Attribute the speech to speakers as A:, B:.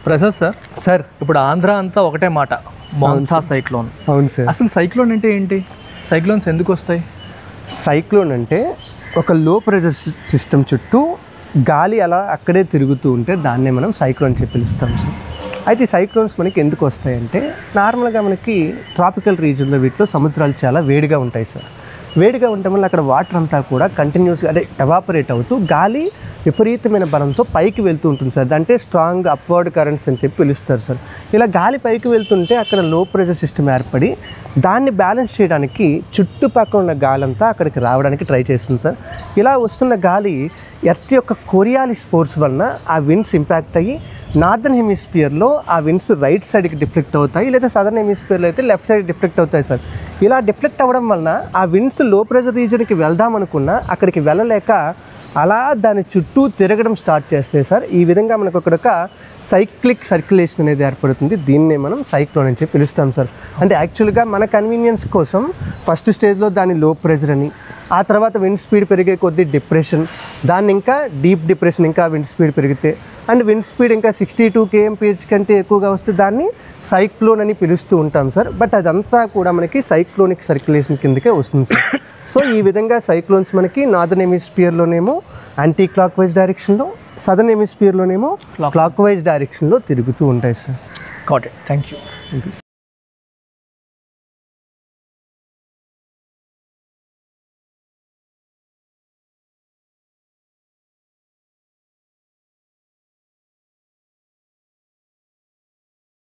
A: Prasad sir,
B: sir
A: ఇప్పుడు ఆంధ్ర అంతా ఒకటే మాట, మోంతా సైక్లోన్.
B: అవును సార్.
A: అసలు సైక్లోన్ అంటే ఏంటి? సైక్లోన్స్ ఎందుకు వస్తాయి?
B: సైక్లోన్ అంటే ఒక లో ప్రెషర్ సిస్టమ్ చుట్టూ గాలి అలా అక్కడే తిరుగుతూ ఉంటే దాన్నే మనం సైక్లోన్ చెప్పి పిలుస్తాం సార్. అయితే ఈ సైక్లోన్స్ మనకి ఎందుకు వస్తాయంటే, నార్మల్గా మనకి ట్రాపికల్ రీజియన్లో వీటిలో సముద్రాలు చాలా వేడిగా ఉంటాయి సార్. వేడిగా ఉండటం వల్ల అక్కడ వాటర్ అంతా కూడా కంటిన్యూస్గా ఎవాపరేట్ అవుతూ గాలి విపరీతమైన బలంతో పైకి వెళ్తూ ఉంటుంది సార్. అంటే స్ట్రాంగ్ అప్వర్డ్ కరెంట్స్ అని చెప్పి పిలుస్తారు సార్. ఇలా గాలి పైకి వెళ్తుంటే అక్కడ లో ప్రెషర్ సిస్టమ్ ఏర్పడి దాన్ని బ్యాలెన్స్ చేయడానికి చుట్టుపక్కల ఉన్న గాలి అంతా అక్కడికి రావడానికి ట్రై చేస్తుంది సార్. ఇలా వస్తున్న గాలి ఎర్త్ యొక్క కోరియాలిస్ ఫోర్స్ వలన ఆ విండ్స్ ఇంపాక్ట్ అయ్యి నార్దర్న్ హెమిస్ఫియర్లో ఆ విండ్స్ రైట్ సైడ్కి డిఫ్లెక్ట్ అవుతాయి, లేదా సదర్న్ హెమిస్ఫియర్లో అయితే లెఫ్ట్ సైడ్ డిఫ్లెక్ట్ అవుతాయి సార్. ఇలా డిఫ్లెక్ట్ అవ్వడం వలన ఆ విండ్స్ లో ప్రెషర్ రీజన్కి వెళ్దామనుకున్నా అక్కడికి వెళ్ళలేక అలా దాని చుట్టూ తిరగడం స్టార్ట్ చేస్తాయి సార్. ఈ విధంగా మనకు ఒక సైక్లిక్ సర్క్యులేషన్ అనేది ఏర్పడుతుంది. దీన్నే మనం సైక్లోన్ అని చెప్పి పిలుస్తాం సార్. అంటే యాక్చువల్గా మన కన్వీనియన్స్ కోసం ఫస్ట్ స్టేజ్లో దాన్ని లో ప్రెషర్ అని, ఆ తర్వాత విండ్ స్పీడ్ పెరిగే కొద్దీ డిప్రెషన్, దాన్ని ఇంకా డీప్ డిప్రెషన్, ఇంకా విండ్ స్పీడ్ పెరిగితే అండ్ విండ్ స్పీడ్ ఇంకా 62 kmph కంటే ఎక్కువగా వస్తే దాన్ని సైక్లోన్ అని పిలుస్తూ ఉంటాం సార్. బట్ అదంతా కూడా మనకి సైక్లోనిక్ సర్క్యులేషన్ కిందకే వస్తుంది సార్. సో ఈ విధంగా సైక్లోన్స్ మనకి నార్దర్న్ హెమిస్ఫియర్లోనేమో యాంటీ క్లాక్ వైజ్ డైరెక్షన్లో, సదర్న్ హెమిస్ఫియర్లోనేమో క్లాక్ వైజ్ డైరెక్షన్లో తిరుగుతూ ఉంటాయి sir.
A: Got it, thank you.